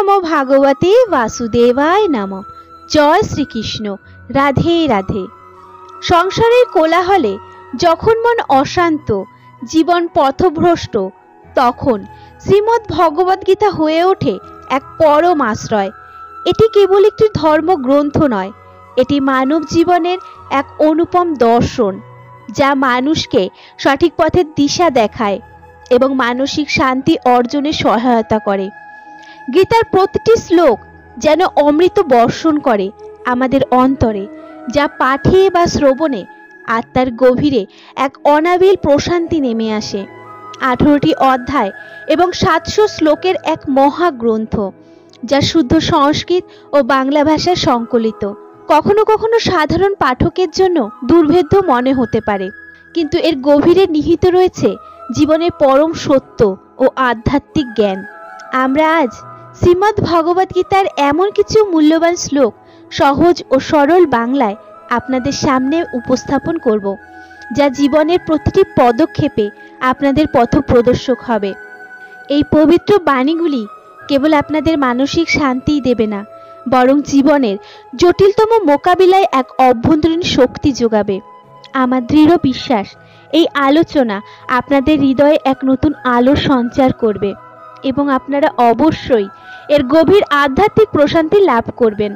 নমো ভাগবতে বাসুদেবায় নমঃ। জয় শ্রীকৃষ্ণ। রাধে রাধে। সংসারের কোলাহলে যখন মন অশান্ত, জীবন পথভ্রষ্ট, তখন শ্রীমদ্ ভগবদ্গীতা হয়ে ওঠে এক পরম আশ্রয়। এটি কেবল একটি ধর্মগ্রন্থ নয়, এটি মানব জীবনের এক অনুপম দর্শন, যা মানুষকে সঠিক পথের দিশা দেখায় এবং মানসিক শান্তি অর্জনে সহায়তা করে। গীতার প্রতিটি শ্লোক যেন অমৃত বর্ষণ করে আমাদের অন্তরে, যা পাঠে বা শ্রবণে আত্মার গভীরে এক অনাবিল প্রশান্তি নেমে আসে। 18টি অধ্যায় এবং 700 শ্লোকের এক মহাগ্রন্থ, যা শুদ্ধ সংস্কৃত ও বাংলা ভাষায় সংকলিত। কখনো কখনো সাধারণ পাঠকের জন্য দুর্ভেদ্য মনে হতে পারে, কিন্তু এর গভীরে নিহিত রয়েছে জীবনের পরম সত্য ও আধ্যাত্মিক জ্ঞান। আমরা আজ শ্রীমদ্ ভগবদ্গীতার এমন কিছু মূল্যবান শ্লোক সহজ ও সরল বাংলায় আপনাদের সামনে উপস্থাপন করব, যা জীবনের প্রতিটি পদক্ষেপে আপনাদের পথপ্রদর্শক হবে। এই পবিত্র বাণীগুলি কেবল আপনাদের মানসিক শান্তিই দেবে না, বরং জীবনের জটিলতম মোকাবিলায় এক অভ্যন্তরীণ শক্তি যোগাবে। আমার দৃঢ় বিশ্বাস এই আলোচনা আপনাদের হৃদয়ে এক নতুন আলো সঞ্চার করবে এবং আপনারা অবশ্যই এর গভীর আধ্যাত্মিক প্রশান্তি লাভ করবেন।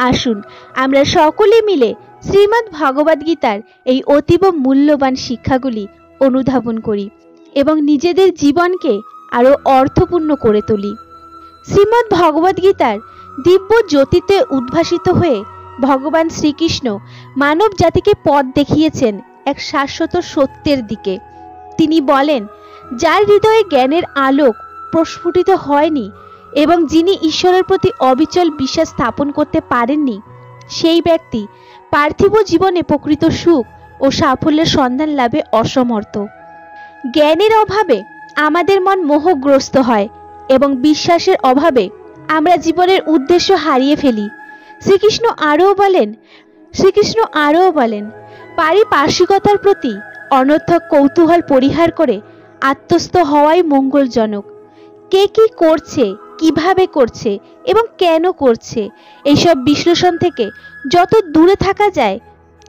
আসুন আমরা সকলে মিলে শ্রীমদ্ ভগবদ্গীতার এই অতীব মূল্যবান শিক্ষাগুলি অনুধাবন করি এবং নিজেদের জীবনকে আরও অর্থপূর্ণ করে তুলি। শ্রীমদ্ ভগবদ্গীতার দিব্য জ্যোতিতে উদ্ভাসিত হয়ে ভগবান শ্রীকৃষ্ণ মানব জাতিকে পথ দেখিয়েছেন এক শাশ্বত সত্যের দিকে। তিনি বলেন, যার হৃদয়ে জ্ঞানের আলোক প্রস্ফুটিত হয়নি এবং যিনি ঈশ্বরের প্রতি অবিচল বিশ্বাস স্থাপন করতে পারেননি, সেই ব্যক্তি পার্থিব জীবনে প্রকৃত সুখ ও সাফল্যের সন্ধান লাভে অসমর্থ। জ্ঞানের অভাবে আমাদের মন মোহগ্রস্ত হয় এবং বিশ্বাসের অভাবে আমরা জীবনের উদ্দেশ্য হারিয়ে ফেলি। শ্রীকৃষ্ণ আরও বলেন, পারিপার্শ্বিকতার প্রতি অনর্থক কৌতূহল পরিহার করে আত্মস্থ হওয়াই মঙ্গলজনক। কে কি করছে, কিভাবে করছে এবং কেন করছে, এইসব বিশ্লেষণ থেকে যত দূরে থাকা যায়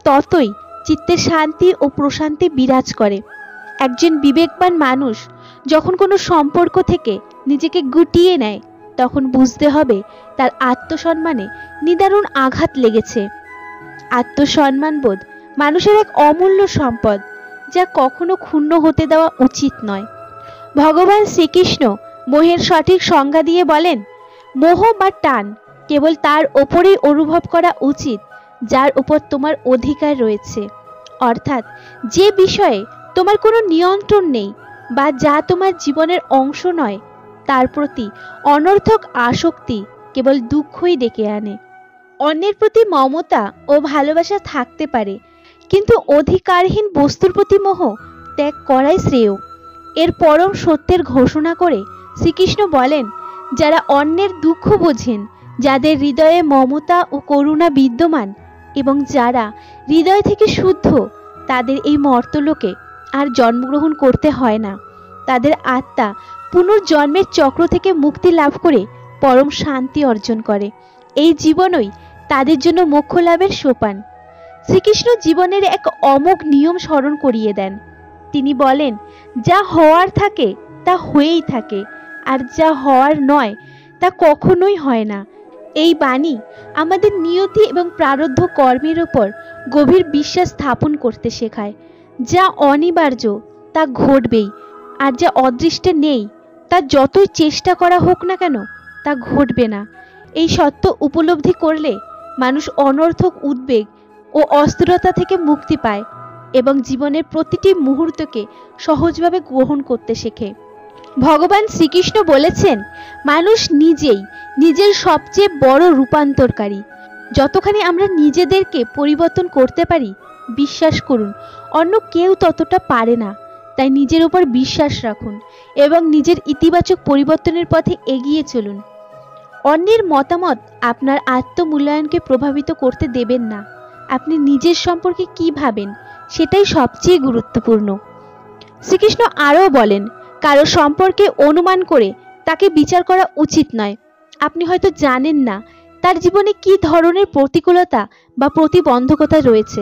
ততই চিত্তে শান্তি ও প্রশান্তি বিরাজ করে। একজন বিবেকবান মানুষ যখন কোনো সম্পর্ক থেকে নিজেকে গুটিয়ে নেয়, তখন বুঝতে হবে তার আত্মসম্মানে নিদারুণ আঘাত লেগেছে। আত্মসম্মানবোধ মানুষের এক অমূল্য সম্পদ, যা কখনো ক্ষুণ্ণ হতে দেওয়া উচিত নয়। ভগবান শ্রীকৃষ্ণ মোহের সঠিক সংজ্ঞা দিয়ে বলেন, মোহ বা টান কেবল তার ওপরেই অনুভব করা উচিত যার উপর তোমার অধিকার রয়েছে, অর্থাৎ যে বিষয়ে তোমার কোনো নিয়ন্ত্রণ নেই বা যা তোমার জীবনের অংশ নয়, তার প্রতি অনর্থক আসক্তি কেবল দুঃখই ডেকে আনে। অন্যের প্রতি মমতা ও ভালোবাসা থাকতে পারে, কিন্তু অধিকারহীন বস্তুর প্রতি মোহ ত্যাগ করাই শ্রেয়। এর পরম সত্যের ঘোষণা করে শ্রীকৃষ্ণ বলেন, যারা অন্যের দুঃখ বোঝেন, যাদের হৃদয়ে মমতা ও করুণা বিদ্যমান এবং যারা হৃদয় থেকে শুদ্ধ, তাদের এই মর্তলোকে আর জন্মগ্রহণ করতে হয় না। তাদের আত্মা পুনর্জন্মের চক্র থেকে মুক্তি লাভ করে পরম শান্তি অর্জন করে। এই জীবনই তাদের জন্য মোক্ষ লাভের সোপান। শ্রীকৃষ্ণ জীবনের এক অমোঘ নিয়ম স্মরণ করিয়ে দেন। তিনি বলেন, যা হওয়ার থাকে তা হয়েই থাকে, আর যা হওয়ার নয় তা কখনোই হয় না। এই বাণী আমাদের নিয়তি এবং প্রারব্ধ কর্মের উপর গভীর বিশ্বাস স্থাপন করতে শেখায়। যা অনিবার্য তা ঘটবেই, আর যা অদৃষ্টে নেই তা যতই চেষ্টা করা হোক না কেন তা ঘটবে না। এই সত্য উপলব্ধি করলে মানুষ অনর্থক উদ্বেগ ও অস্থিরতা থেকে মুক্তি পায় এবং জীবনের প্রতিটি মুহূর্তকে সহজভাবে গ্রহণ করতে শেখে। ভগবান শ্রীকৃষ্ণ বলেছেন, মানুষ নিজেই নিজের সবচেয়ে বড় রূপান্তরকারী। যতখানি আমরা নিজেদেরকে পরিবর্তন করতে পারি, বিশ্বাস করুন অন্য কেউ ততটা পারে না। তাই নিজের উপর বিশ্বাস রাখুন এবং নিজের ইতিবাচক পরিবর্তনের পথে এগিয়ে চলুন। অন্যের মতামত আপনার আত্মমূল্যায়নকে প্রভাবিত করতে দেবেন না। আপনি নিজের সম্পর্কে কি ভাবেন সেটাই সবচেয়ে গুরুত্বপূর্ণ। শ্রীকৃষ্ণ আরও বলেন, কারো সম্পর্কে অনুমান করে তাকে বিচার করা উচিত নয়। আপনি হয়তো জানেন না তার জীবনে কি ধরনের প্রতিকূলতা বা প্রতিবন্ধকতা রয়েছে।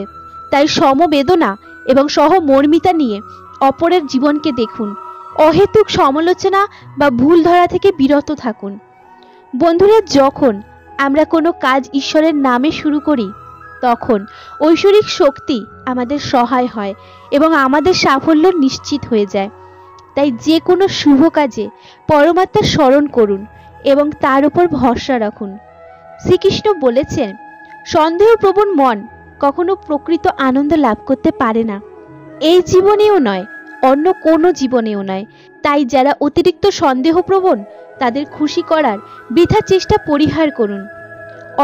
তাই সমবেদনা এবং সহমর্মিতা নিয়ে অপরের জীবনকে দেখুন। অহেতুক সমালোচনা বা ভুল ধরা থেকে বিরত থাকুন। বন্ধুরা, যখন আমরা কোনো কাজ ঈশ্বরের নামে শুরু করি তখন ঐশ্বরিক শক্তি আমাদের সহায় হয় এবং আমাদের সাফল্য নিশ্চিত হয়ে যায়। তাই যে কোনো শুভ কাজে পরমাত্মার স্মরণ করুন এবং তার উপর ভরসা রাখুন। শ্রীকৃষ্ণ বলেছেন, সন্দেহপ্রবণ মন কখনো প্রকৃত আনন্দ লাভ করতে পারে না, এই জীবনেও নয়, অন্য কোনো জীবনেও নয়। তাই যারা অতিরিক্ত সন্দেহপ্রবণ তাদের খুশি করার বৃথা চেষ্টা পরিহার করুন।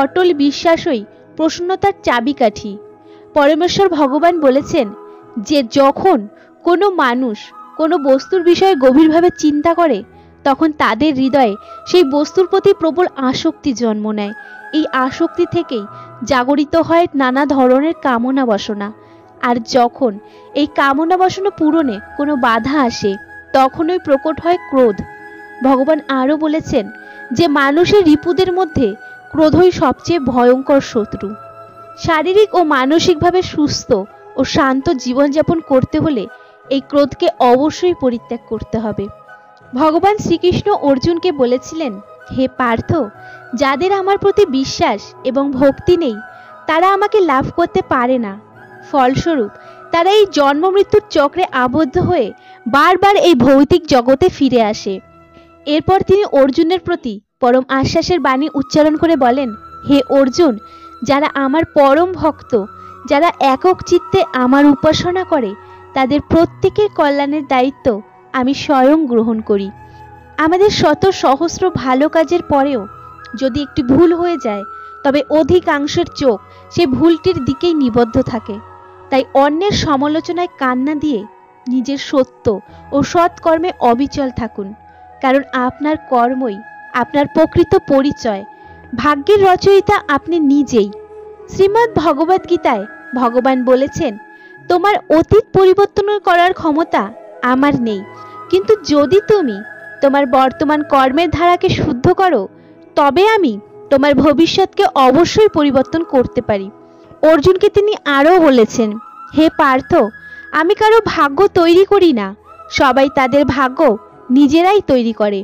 অটল বিশ্বাসই প্রসন্নতার চাবিকাঠি। পরমেশ্বর ভগবান বলেছেন যে যখন কোনো মানুষ কোনো বস্তুর বিষয়ে গভীরভাবে চিন্তা করে তখন তাদের হৃদয়ে সেই বস্তুর প্রতি প্রবল আসক্তি জন্ম নেয়। এই আসক্তি থেকেই জাগরিত হয় নানা ধরনের কামনা বাসনা। আর যখন এই কামনা বাসনা পূরণে কোনো বাধা আসে তখনই প্রকট হয় ক্রোধ। ভগবান আরও বলেছেন যে মানুষের রিপুদের মধ্যে ক্রোধই সবচেয়ে ভয়ঙ্কর শত্রু। শারীরিক ও মানসিকভাবে সুস্থ ও শান্ত জীবনযাপন করতে হলে এই ক্রোধকে অবশ্যই পরিত্যাগ করতে হবে। ভগবান শ্রীকৃষ্ণ অর্জুনকে বলেছিলেন, হে পার্থ, যাদের আমার প্রতি বিশ্বাস এবং ভক্তি নেই তারা আমাকে লাভ করতে পারে না। ফলস্বরূপ তারা এই জন্ম মৃত্যুর চক্রে আবদ্ধ হয়ে বারবার এই ভৌতিক জগতে ফিরে আসে। এরপর তিনি অর্জুনের প্রতি পরম আশ্বাসের বাণী উচ্চারণ করে বলেন, হে অর্জুন, যারা আমার পরম ভক্ত, যারা একক চিত্তে আমার উপাসনা করে তাদের প্রত্যেকের কল্যাণের দায়িত্ব আমি স্বয়ং গ্রহণ করি। আমাদের শত সহস্র ভালো কাজের পরেও যদি একটি ভুল হয়ে যায় তবে অধিকাংশের চোখ সেই ভুলটির দিকেই নিবদ্ধ থাকে। তাই অন্যের সমালোচনায় কান না দিয়ে নিজের সত্য ও সৎকর্মে অবিচল থাকুন, কারণ আপনার কর্মই আপনার প্রকৃত পরিচয়। ভাগ্যের রচয়িতা আপনি নিজেই। শ্রীমদ্ ভগবদ গীতায় ভগবান বলেছেন, তোমার অতীত পরিবর্তন করার ক্ষমতা আমার নেই, কিন্তু যদি তুমি তোমার বর্তমান কর্মের ধারাকে শুদ্ধ করো তবে আমি তোমার ভবিষ্যৎকে অবশ্যই পরিবর্তন করতে পারি। অর্জুনকে তিনি আরও বলেছেন, হে পার্থ, আমি কারো ভাগ্য তৈরি করি না, সবাই তাদের ভাগ্য নিজেরাই তৈরি করে।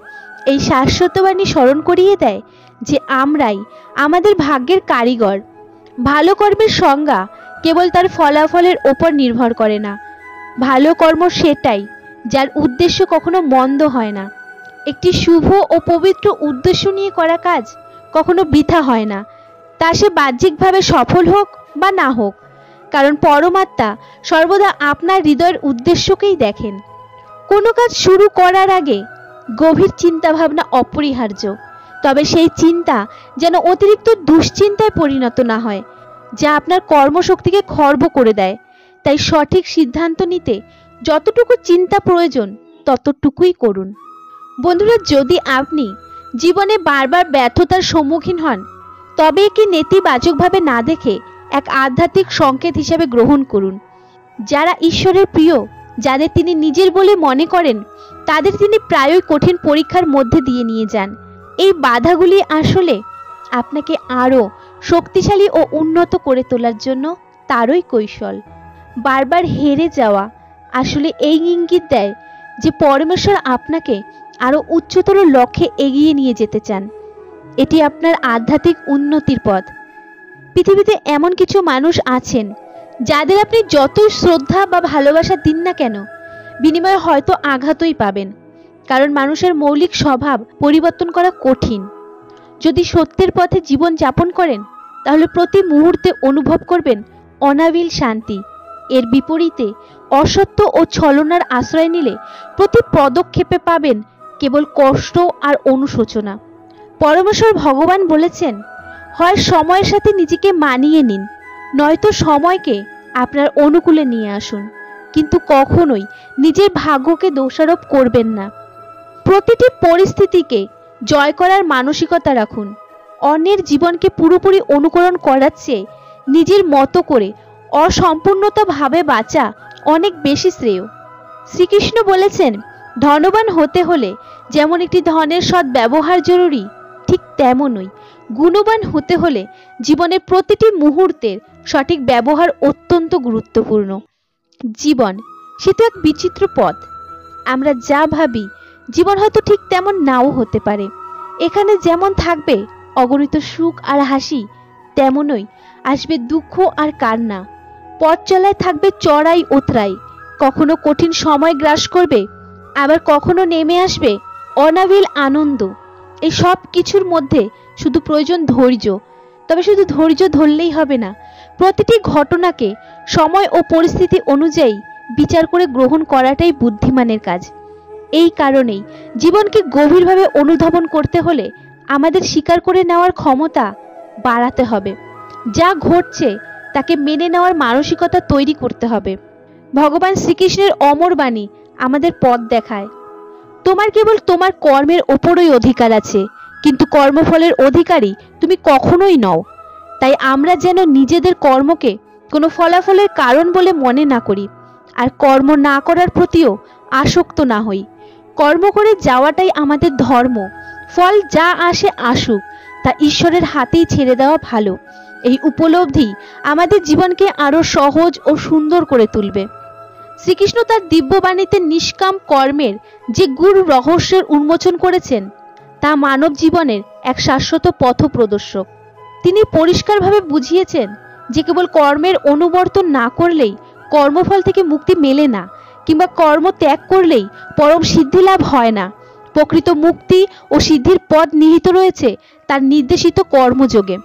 এই শাশ্বতবাণী স্মরণ করিয়ে দেয় যে আমরাই আমাদের ভাগ্যের কারিগর। ভালো কর্মের সংজ্ঞা কেবল তার ফলাফলের ওপর নির্ভর করে না। ভালো কর্ম সেটাই যার উদ্দেশ্য কখনো মন্দ হয় না। একটি শুভ ও পবিত্র উদ্দেশ্য নিয়ে করা কাজ কখনো বৃথা হয় না, তা সে বাহ্যিকভাবে সফল হোক বা না হোক, কারণ পরমাত্মা সর্বদা আপনার হৃদয়ের উদ্দেশ্যকেই দেখেন। কোনো কাজ শুরু করার আগে গভীর চিন্তা ভাবনা অপরিহার্য, তবে সেই চিন্তা যেন অতিরিক্ত দুশ্চিন্তায় পরিণত না হয় যা আপনার কর্মশক্তিকে খর্ব করে দেয়। তাই সঠিক সিদ্ধান্ত নিতে যতটুকু চিন্তা প্রয়োজন ততটুকুই করুন। বন্ধুরা, যদি আপনি জীবনে বারবার ব্যর্থতার সম্মুখীন হন তবে একে নেতিবাচকভাবে না দেখে এক আধ্যাত্মিক সংকেত হিসেবে গ্রহণ করুন। যারা ঈশ্বরের প্রিয়, যাদের তিনি নিজের বলে মনে করেন, তাদের তিনি প্রায়ই কঠিন পরীক্ষার মধ্যে দিয়ে নিয়ে যান। এই বাধাগুলি আসলে আপনাকে আরও শক্তিশালী ও উন্নত করে তোলার জন্য তারই কৌশল। বারবার হেরে যাওয়া আসলে এই ইঙ্গিত দেয় যে পরমেশ্বর আপনাকে আরও উচ্চতর লক্ষ্যে এগিয়ে নিয়ে যেতে চান। এটি আপনার আধ্যাত্মিক উন্নতির পথ। পৃথিবীতে এমন কিছু মানুষ আছেন যাদের আপনি যতই শ্রদ্ধা বা ভালোবাসা দিন না কেন বিনিময়ে হয়তো আঘাতই পাবেন, কারণ মানুষের মৌলিক স্বভাব পরিবর্তন করা কঠিন। যদি সত্যের পথে জীবন যাপন করেন তাহলে প্রতি মুহূর্তে অনুভব করবেন অনাবিল শান্তি। এর বিপরীতে অসত্য ও ছলনার আশ্রয় নিলে প্রতি পদক্ষেপে পাবেন কেবল কষ্ট আর অনুশোচনা। পরমেশ্বর ভগবান বলেছেন, হয় সময়ের সাথে নিজেকে মানিয়ে নিন, নয়তো সময়কে আপনার অনুকূলে নিয়ে আসুন, কিন্তু কখনোই নিজের ভাগ্যকে দোষারোপ করবেন না। প্রতিটি পরিস্থিতিকে জয় করার মানসিকতা রাখুন। অন্যের জীবনকে পুরোপুরি অনুকরণ করার চেয়ে নিজের মতো করে অসম্পূর্ণতা ভাবে বাঁচা অনেক বেশি শ্রেয়। শ্রীকৃষ্ণ বলেছেন, ধনবান হতে হলে যেমন একটি ধনের সৎ ব্যবহার জরুরি, ঠিক তেমনই গুণবান হতে হলে জীবনের প্রতিটি মুহূর্তের সঠিক ব্যবহার অত্যন্ত গুরুত্বপূর্ণ। জীবন সে তো এক বিচিত্র পথ। আমরা যা ভাবি জীবন হয়তো ঠিক তেমন নাও হতে পারে। এখানে যেমন থাকবে অগণিত সুখ আর হাসি, তেমনই আসবে দুঃখ আর কান্না। পথ চলায় থাকবে চড়াই উতরাই, কখনো কঠিন সময় গ্রাস করবে, আবার কখনো নেমে আসবে অনাবিল আনন্দ। এই সব কিছুর মধ্যে শুধু প্রয়োজন ধৈর্য। তবে শুধু ধৈর্য ধরলেই হবে না, প্রতিটি ঘটনাকে সময় ও পরিস্থিতি অনুযায়ী বিচার করে গ্রহণ করাটাই বুদ্ধিমানের কাজ। এই কারণেই জীবনকে গভীরভাবে অনুধাবন করতে হলে আমাদের স্বীকার করে নেওয়ার ক্ষমতা বাড়াতে হবে। যা ঘটছে তাকে মেনে নেওয়ার মানসিকতা তৈরি করতে হবে। ভগবান শ্রীকৃষ্ণের অমর বাণী আমাদের পথ দেখায়, তোমার কেবল তোমার কর্মের ওপরই অধিকার আছে, কিন্তু কর্মফলের অধিকারী তুমি কখনোই নও। তাই আমরা যেন নিজেদের কর্মকে কোনো ফলাফলের কারণ বলে মনে না করি, আর কর্ম না করার প্রতিও আসক্ত না হই। কর্ম করে যাওয়াটাই আমাদের ধর্ম। ফল যা আসে আসুক, তা ঈশ্বরের হাতেই ছেড়ে দেওয়া ভালো। এই উপলব্ধি আমাদের জীবনকে আরো সহজ ও সুন্দর করে তুলবে। শ্রীকৃষ্ণ তার দিব্যবাণীতে নিষ্কাম কর্মের যে গূঢ় রহস্যের উন্মোচন করেছেন, তা মানব জীবনের এক শাশ্বত পথ প্রদর্শক। তিনি পরিষ্কারভাবে বুঝিয়েছেন যে কেবল কর্মের অনুবর্তন না করলেই কর্মফল থেকে মুক্তি মেলে না, কিংবা কর্ম ত্যাগ করলেই পরম সিদ্ধি লাভ হয় না। প্রকৃত মুক্তি ও সিদ্ধির পথ নিহিত রয়েছে তার নির্দেশিত কর্মযোগে।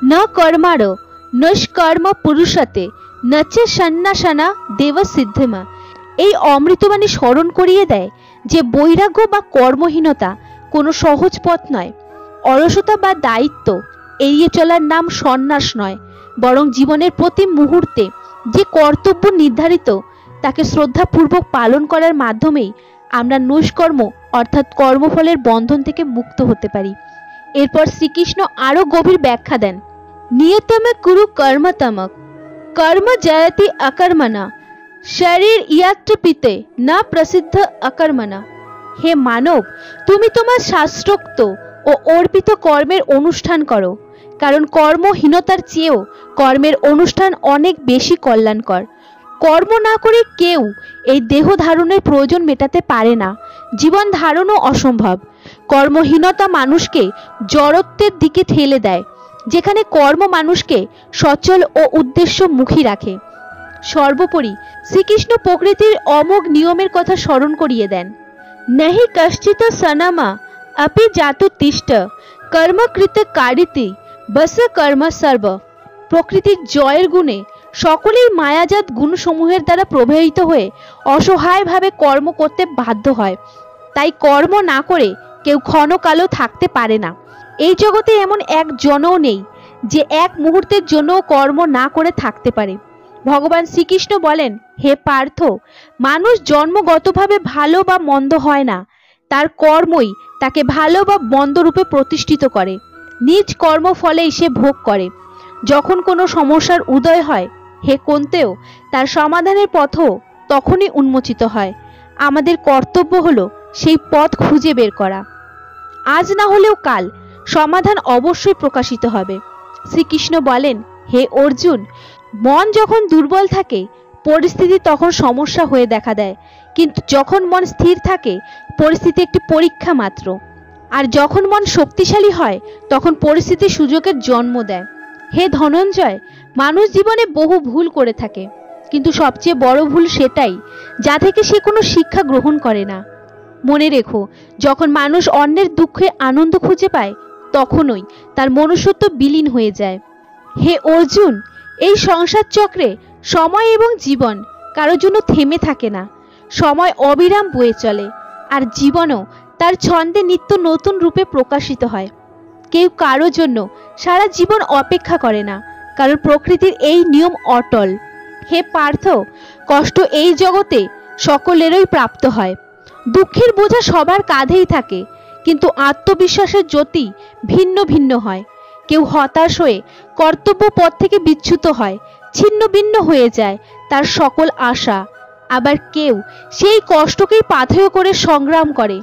ন কর্মার নৈষ্কর্ম পুরুষতে নচে সন্ন্যাসানা দেব সিদ্ধিমা। এই অমৃতবাণী স্মরণ করিয়ে দেয় যে বৈরাগ্য বা কর্মহীনতা কোনো সহজ পথ নয়। অলসতা বা দায়িত্ব এড়িয়ে চলার নাম সন্ন্যাস নয়, বরং জীবনের প্রতি মুহূর্তে যে কর্তব্য নির্ধারিত তাকে শ্রদ্ধাপূর্বক পালন করার মাধ্যমেই আমরা নৈষ্কর্ম অর্থাৎ কর্মফলের বন্ধন থেকে মুক্ত হতে পারি। এরপর শ্রীকৃষ্ণ আরো গভীর ব্যাখ্যা দেন, নিয়তম কুরু কর্মতমক কর্ম জয়তি অকর্মণা শরীর ইয়াত্র পিতে না প্রসিদ্ধ অকর্মণা। হে মানব, তুমি তোমার শাস্ত্রোক্ত ও অর্পিত কর্মের অনুষ্ঠান করো, কারণ কর্মহীনতার চেয়েও কর্মের অনুষ্ঠান অনেক বেশি কল্যাণকর। কর্ম না করে কেউ এই দেহ ধারণের প্রয়োজন মেটাতে পারে না, জীবন ধারণও অসম্ভব। কর্মহীনতা মানুষকে জড়ত্বের দিকে ঠেলে দেয়, যেখানে কর্ম মানুষকে সচল ও উদ্দেশ্যমুখী রাখে। সর্বোপরি শ্রীকৃষ্ণ প্রকৃতির অমোঘ নিয়মের কথা স্মরণ করিয়ে দেন, নহি কশ্চিৎ সনামা अपि जातु तिष्ठ কর্মকৃত কারিতি বস কর্ম সর্ব। প্রকৃতির জয়ের গুণে সকলেই মায়াজাত গুণসমূহের দ্বারা প্রভাবিত হয়ে অসহায়ভাবে কর্ম করতে বাধ্য হয়। তাই কর্ম না করে কেউ ক্ষণকালও থাকতে পারে না। এই জগতে এমন এক জনও নেই যে এক মুহূর্তের জন্য কর্ম না করে থাকতে পারে। ভগবান শ্রীকৃষ্ণ বলেন, হে পার্থ, মানুষ জন্মগতভাবে ভালো বা মন্দ হয় না, তার কর্মই তাকে ভালো বা মন্দ রূপে প্রতিষ্ঠিত করে। নিজ কর্মফলেই সে ভোগ করে। যখন কোনো সমস্যার উদয় হয়, হে কুন্তেও, তার সমাধানের পথও তখনই উন্মোচিত হয়। আমাদের কর্তব্য হলো সেই পথ খুঁজে বের করা। আজ না হলেও কাল সমাধান অবশ্যই প্রকাশিত হবে। শ্রীকৃষ্ণ বলেন, হে অর্জুন, মন যখন দুর্বল থাকে পরিস্থিতি তখন সমস্যা হয়ে দেখা দেয়, কিন্তু যখন মন স্থির থাকে পরিস্থিতি একটি পরীক্ষা মাত্র। আর যখন মন শক্তিশালী হয় তখন পরিস্থিতি সুযোগের জন্ম দেয়। হে ধনঞ্জয়, মানুষ জীবনে বহু ভুল করে থাকে, কিন্তু সবচেয়ে বড় ভুল সেটাই যা থেকে সে কোনো শিক্ষা গ্রহণ করে না। মনে রেখো, যখন মানুষ অন্যের দুঃখে আনন্দ খুঁজে পায় তখনই তার মনুষ্যত্ব বিলীন হয়ে যায়। হে অর্জুন, এই সংসার চক্রে সময় এবং জীবন কারোর জন্য থেমে থাকে না। সময় অবিরাম বয়ে চলে, আর জীবনও তার ছন্দে নিত্য নতুন রূপে প্রকাশিত হয়। কেউ কারোর জন্য সারা জীবন অপেক্ষা করে না, কারণ প্রকৃতির এই নিয়ম অটল। হে পার্থ, কষ্ট এই জগতে সকলেরই প্রাপ্ত হয়। দুঃখের বোঝা সবার কাঁধেই থাকে, কিন্তু আত্মবিশ্বাসের জ্যোতি ভিন্ন ভিন্ন হয়। কেউ হতাশ হয়ে কর্তব্য পথ থেকে বিচ্যুত হয়, ছিন্ন ভিন্ন হয়ে যায় তার সকল আশা। আবার কেউ সেই কষ্টকেই পাথেয় করে সংগ্রাম করে,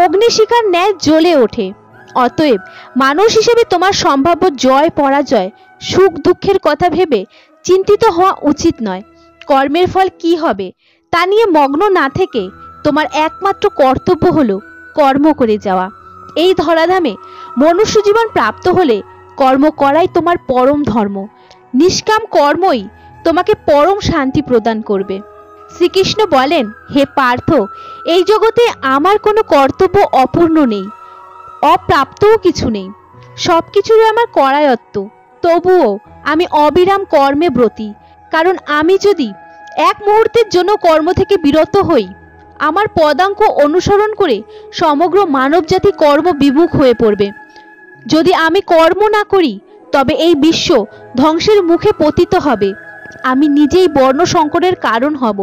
অগ্নিশিখার ন্যায় জ্বলে ওঠে। অতএব মানুষ হিসেবে তোমার সম্ভাব্য জয় পরাজয় সুখ দুঃখের কথা ভেবে চিন্তিত হওয়া উচিত নয়। কর্মের ফল কি হবে তা নিয়ে মগ্ন না থেকে তোমার একমাত্র কর্তব্য হলো কর্ম করে যাওয়া। এই ধরাধামে মনুষ্য জীবন প্রাপ্ত হলে কর্ম করাই তোমার পরম ধর্ম। নিষ্কাম কর্মই তোমাকে পরম শান্তি প্রদান করবে। শ্রীকৃষ্ণ বলেন, হে পার্থ, এই জগতে আমার কোনো কর্তব্য অপূর্ণ নেই, অপ্রাপ্তও কিছু নেই, সবকিছুরই আমার করায়ত্ত। তবুও আমি অবিরাম কর্মে ব্রতী, কারণ আমি যদি এক মুহূর্তের জন্য কর্ম থেকে বিরত হই, আমার পদাঙ্ক অনুসরণ করে সমগ্র মানবজাতি কর্ম বিমুখ হয়ে পড়বে। যদি আমি কর্ম না করি তবে এই বিশ্ব ধ্বংসের মুখে পতিত হবে। আমি নিজেই বর্ণ সংকটের কারণ হব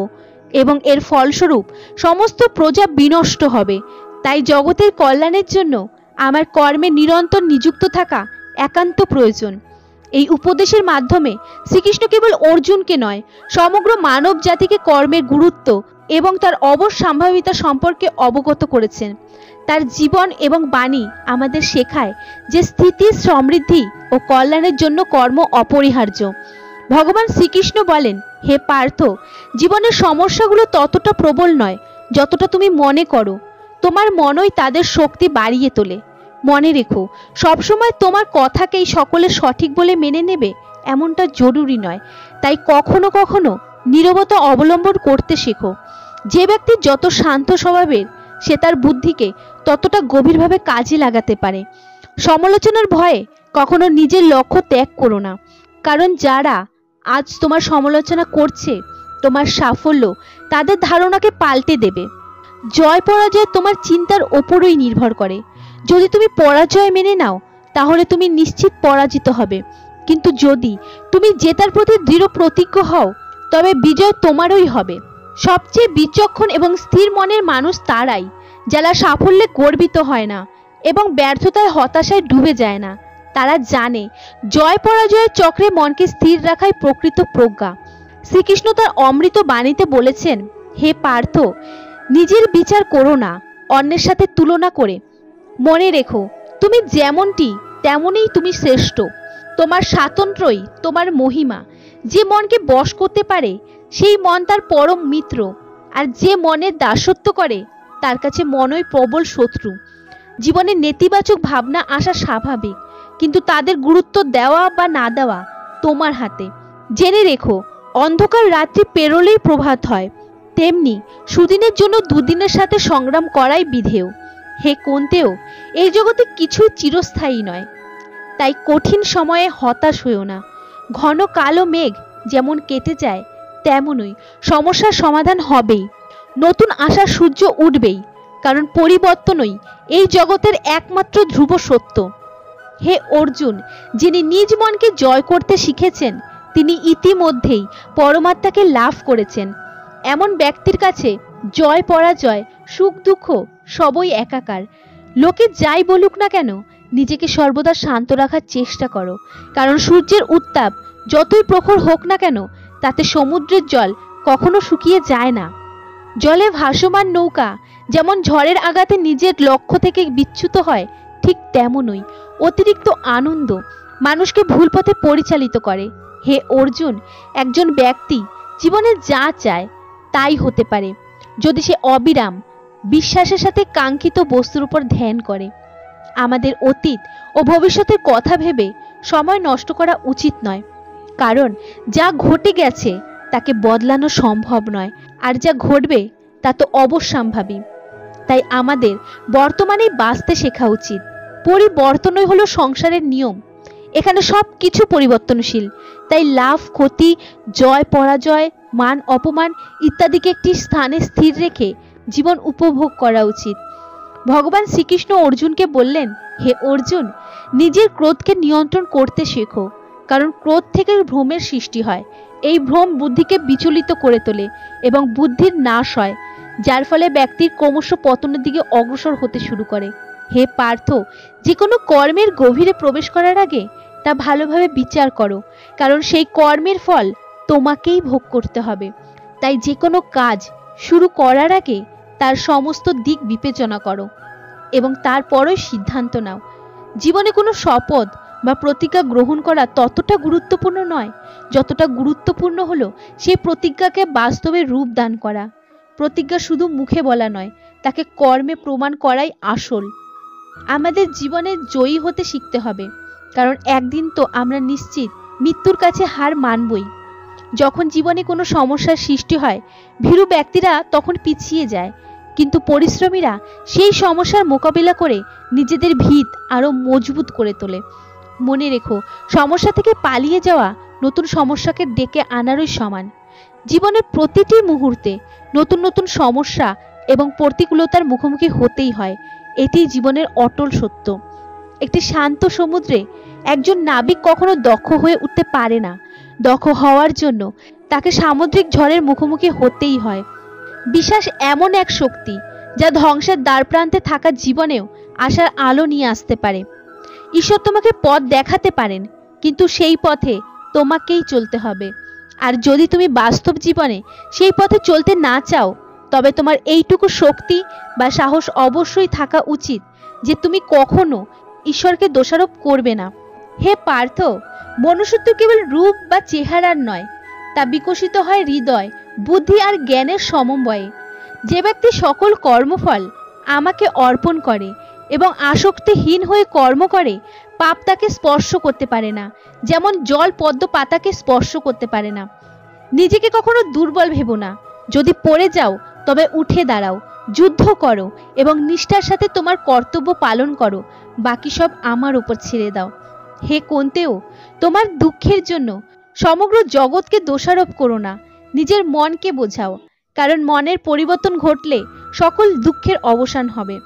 এবং এর ফলস্বরূপ সমস্ত প্রজা বিনষ্ট হবে। তাই জগতের কল্যাণের জন্য আমার কর্মে নিরন্তর নিযুক্ত থাকা একান্ত প্রয়োজন। এই উপদেশের মাধ্যমে শ্রীকৃষ্ণ কেবল অর্জুনকে নয়, সমগ্র মানব জাতিকে কর্মের গুরুত্ব এবং তার অবশ্যম্ভাবিতা সম্পর্কে অবগত করেছেন। তার জীবন এবং বাণী আমাদের শেখায় যে স্থিতি, সমৃদ্ধি ও কল্যাণের জন্য কর্ম অপরিহার্য। ভগবান শ্রীকৃষ্ণ বলেন, হে পার্থ, জীবনের সমস্যাগুলো ততটা প্রবল নয় যতটা তুমি মনে করো। তোমার মনই তাদের শক্তি বাড়িয়ে তোলে। মনে রেখো, সবসময় তোমার কথাকেই সকলে সঠিক বলে মেনে নেবে এমনটা জরুরি নয়। তাই কখনো কখনো নীরবতা অবলম্বন করতে শেখো। যে ব্যক্তি যত শান্ত স্বভাবের, সে তার বুদ্ধিকে ততটা গভীরভাবে কাজে লাগাতে পারে। সমালোচনার ভয়ে কখনো নিজের লক্ষ্য ত্যাগ করো না, কারণ যারা আজ তোমার সমালোচনা করছে, তোমার সাফল্য তাদের ধারণাকে পাল্টে দেবে। জয় পরাজয় তোমার চিন্তার ওপরই নির্ভর করে। যদি তুমি পরাজয় মেনে নাও তাহলে তুমি নিশ্চিত পরাজিত হবে, কিন্তু যদি তুমি জেতার প্রতি দৃঢ় প্রতিজ্ঞ হও তবে বিজয় তোমারই হবে। সবচেয়ে বিচক্ষণ এবং স্থির মনের মানুষ তারাই যারা সাফল্যে গর্বিত হয় না এবং ব্যর্থতায় হতাশায় ডুবে যায় না। তারা জানে জয় পরাজয়ের চক্রে মনকে স্থির রাখাই প্রকৃত প্রজ্ঞা। শ্রীকৃষ্ণ তার অমৃত বাণীতে বলেছেন, হে পার্থ, নিজের বিচার করো না অন্যের সাথে তুলনা করে। মনে রেখো, তুমি যেমনটি তেমনই তুমি শ্রেষ্ঠ। তোমার স্বাতন্ত্র্যই তোমার মহিমা। যে মনকে বশ করতে পারে সেই মন তার পরম মিত্র, আর যে মনের দাসত্ব করে তার কাছে মনই প্রবল শত্রু। জীবনে নেতিবাচক ভাবনা আসা স্বাভাবিক, কিন্তু তাদের গুরুত্ব দেওয়া বা না দেওয়া তোমার হাতে। জেনে রেখো, অন্ধকার রাত্রি পেরোলেই প্রভাত হয়, তেমনি সুদিনের জন্য দুদিনের সাথে সংগ্রাম করাই বিধেয়। হে কুন্তেও, এই জগতে কিছুই চিরস্থায়ী নয়, তাই কঠিন সময়ে হতাশ হইও না। ঘন কালো মেঘ যেমন কেটে যায়, তেমনই সমস্যার সমাধান হবেই। নতুন আশার সূর্য উঠবেই, কারণ পরিবর্তনই এই জগতের একমাত্র ধ্রুব সত্য। হে অর্জুন, যিনি নিজ মনকে জয় করতে শিখেছেন তিনি ইতিমধ্যেই পরমাত্মাকে লাভ করেছেন। এমন ব্যক্তির কাছে জয় পরাজয়, সুখ দুঃখ সবই একাকার। লোকে যাই বলুক না কেন, নিজেকে সর্বদা শান্ত রাখার চেষ্টা করো, কারণ সূর্যের উত্তাপ যতই প্রখর হোক না কেন, তাতে সমুদ্রের জল কখনো শুকিয়ে যায় না। জলে ভাসমান নৌকা যেমন ঝড়ের আঘাতে নিজের লক্ষ্য থেকে বিচ্যুত হয়, ঠিক তেমনই অতিরিক্ত আনন্দ মানুষকে ভুল পথে পরিচালিত করে। হে অর্জুন, একজন ব্যক্তি জীবনে যা চায় তাই হতে পারে যদি সে অবিরাম বিশ্বাসের সাথে কাঙ্ক্ষিত বস্তুর উপর ধ্যান করে। আমাদের অতীত ও ভবিষ্যতের কথা ভেবে সময় নষ্ট করা উচিত নয়, কারণ যা ঘটে গেছে তাকে বদলানো সম্ভব নয়, আর যা ঘটবে তা তো অবশ্যম্ভাবী। তাই আমাদের বর্তমানেই বাঁচতে শেখা উচিত। পরিবর্তনই হলো সংসারের নিয়ম। এখানে সব কিছু পরিবর্তনশীল, তাই লাভ ক্ষতি, জয় পরাজয়, মান অপমান ইত্যাদিকে একটি স্থানে স্থির রেখে জীবন উপভোগ করা উচিত। ভগবান শ্রীকৃষ্ণ অর্জুনকে বললেন, হে অর্জুন, নিজের ক্রোধকে নিয়ন্ত্রণ করতে শেখো, কারণ ক্রোধ থেকে ভ্রমের সৃষ্টি হয়। এই ভ্রম বুদ্ধিকে বিচলিত করে তোলে এবং বুদ্ধির নাশ হয়, যার ফলে ব্যক্তির ক্রমশ পতনের দিকে অগ্রসর হতে শুরু করে। হে পার্থ, যে কোনো কর্মের গভীরে প্রবেশ করার আগে তা ভালোভাবে বিচার করো, কারণ সেই কর্মের ফল তোমাকেই ভোগ করতে হবে। তাই যে কোনো কাজ শুরু করার আগে তার সমস্ত দিক বিবেচনা করো এবং তারপরই সিদ্ধান্ত নাও। জীবনে কোনো শপথ বা প্রতিজ্ঞা গ্রহণ করা ততটা গুরুত্বপূর্ণ নয় যতটা গুরুত্বপূর্ণ হলো সেই প্রতিজ্ঞাকে বাস্তবে রূপ দান করা। প্রতিজ্ঞা শুধু মুখে বলা নয়, তাকে কর্মে প্রমাণ করাই আসল। আমাদের জীবনে জয়ী হতে শিখতে হবে, কারণ একদিন তো আমরা নিশ্চিত মৃত্যুর কাছে হার মানবই। যখন জীবনে কোনো সমস্যার সৃষ্টি হয়, ভীরু ব্যক্তিরা তখন পিছিয়ে যায়, কিন্তু পরিশ্রমীরা সেই সমস্যার মোকাবিলা করে নিজেদের ভিত আরো মজবুত করে তোলে। মনে রেখো, সমস্যা থেকে পালিয়ে যাওয়া নতুন সমস্যাকে ডেকে আনারই সমান। জীবনের প্রতিটি মুহূর্তে নতুন নতুন সমস্যা এবং প্রতিকূলতার মুখোমুখি হতেই হয়, এটি জীবনের অটল সত্য। একটি শান্ত সমুদ্রে একজন নাবিক কখনো দক্ষ হয়ে উঠতে পারে না। দক্ষ হওয়ার জন্য তাকে সামুদ্রিক ঝড়ের মুখোমুখি হতেই হয়। বিশ্বাস এমন এক শক্তি যা ধ্বংসের দ্বার প্রান্তে থাকা জীবনেও আশার আলো নিয়ে আসতে পারে। ঈশ্বর তোমাকে পথ দেখাতে পারেন, কিন্তু সেই পথে তোমাকেই চলতে হবে। আর যদি তুমি বাস্তব জীবনে সেই পথে চলতে না চাও, তবে তোমার এইটুকু শক্তি বা সাহস অবশ্যই থাকা উচিত যে তুমি কখনো ঈশ্বরকে দোষারোপ করবে না। হে পার্থ, মনুষ্যত্ব কেবল রূপ বা চেহারার নয়, তা বিকশিত হয় হৃদয়, বুদ্ধি আর জ্ঞানের সমন্বয়ে। যে ব্যক্তি সকল কর্মফল আমাকে অর্পণ করে এবং আসক্তিহীন হয়ে কর্ম করে, পাপ তাকে স্পর্শ করতে পারে না, যেমন জল পদ্ম পাতাকে স্পর্শ করতে পারে না। নিজেকে কখনো দুর্বল ভেবো না। যদি পড়ে যাও তবে উঠে দাঁড়াও, যুদ্ধ করো এবং নিষ্ঠার সাথে তোমার কর্তব্য পালন করো। বাকি সব আমার উপর ছেড়ে দাও। হে কুন্তেও, তোমার দুঃখের জন্য সমগ্র জগৎকে দোষারোপ করো না, নিজের মনকে বোঝাও, কারণ মনের পরিবর্তন ঘটলে সকল দুঃখের অবসান হবে।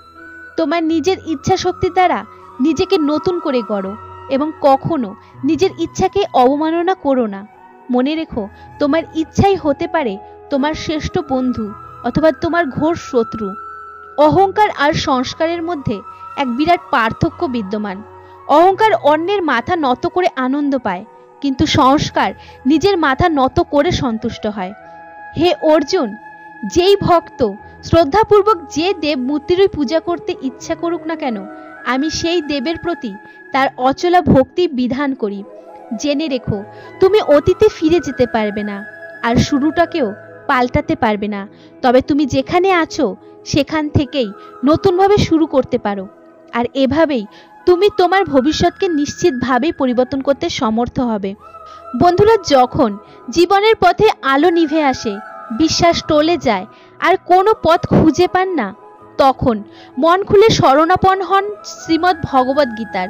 তোমার নিজের ইচ্ছা শক্তি দ্বারা নিজেকে নতুন করে গড়ো এবং কখনো নিজের ইচ্ছাকে অবমাননা করো না। মনে রেখো, তোমার ইচ্ছাই হতে পারে তোমার শ্রেষ্ঠ বন্ধু অথবা তোমার ঘোর শত্রু। অহংকার আর সংস্কারের মধ্যে এক বিরাট পার্থক্য বিদ্যমান। অহংকার অন্যের মাথা নত করে আনন্দ পায়, কিন্তু সংস্কার নিজের মাথা নত করে সন্তুষ্ট হয়। হে অর্জুন, যেই ভক্ত শ্রদ্ধাপূর্বক যে দেব মূর্তিরই পূজা করতে ইচ্ছা করুক না কেন, আমি সেই দেবের প্রতি তার অচলা ভক্তি বিধান করি। জেনে রেখো, তুমি অতীতে ফিরে যেতে পারবে না, আর শুরুটাকেও পাল্টাতে পারবে না, তবে তুমি যেখানে আছো সেখান থেকেই নতুনভাবে শুরু করতে পারো। আর এভাবেই তুমি তোমার ভবিষ্যৎকে নিশ্চিতভাবেই পরিবর্তন করতে সমর্থ হবে। বন্ধুরা, যখন জীবনের পথে আলো নিভে আসে, বিশ্বাস টলে যায় আর কোনো পথ খুঁজে পান না, তখন মন খুলে শরণাপন্ন হন শ্রীমদ্ ভগবদ্ গীতার।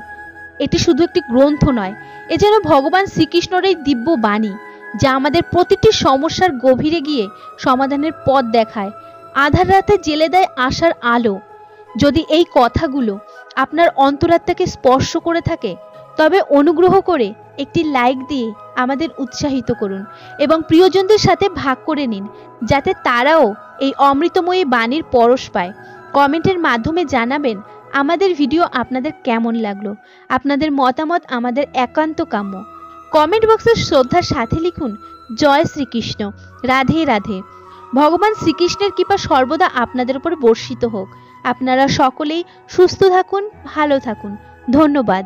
এটি শুধু একটি গ্রন্থ নয়, এ যেন ভগবান শ্রীকৃষ্ণের এই দিব্য বাণী, যা আমাদের প্রতিটি সমস্যার গভীরে গিয়ে সমাধানের পথ দেখায়, আধার রাতে জ্বেলে দেয় আশার আলো। যদি এই কথাগুলো আপনার অন্তরাত্মাকে স্পর্শ করে থাকে, তবে অনুগ্রহ করে একটি লাইক দিয়ে আমাদের উৎসাহিত করুন এবং প্রিয়জনদের সাথে ভাগ করে নিন, যাতে তারাও এই অমৃতময়ী বাণীর পরশ পায়। কমেন্টের মাধ্যমে জানাবেন আমাদের ভিডিও আপনাদের কেমন লাগলো। আপনাদের মতামত আমাদের একান্ত কাম্য। কমেন্ট বক্সে শ্রদ্ধার সাথে লিখুন, জয় শ্রীকৃষ্ণ, রাধে রাধে। ভগবান শ্রীকৃষ্ণের কৃপা সর্বদা আপনাদের উপর বর্ষিত হোক। আপনারা সকলেই সুস্থ থাকুন, ভালো থাকুন। ধন্যবাদ।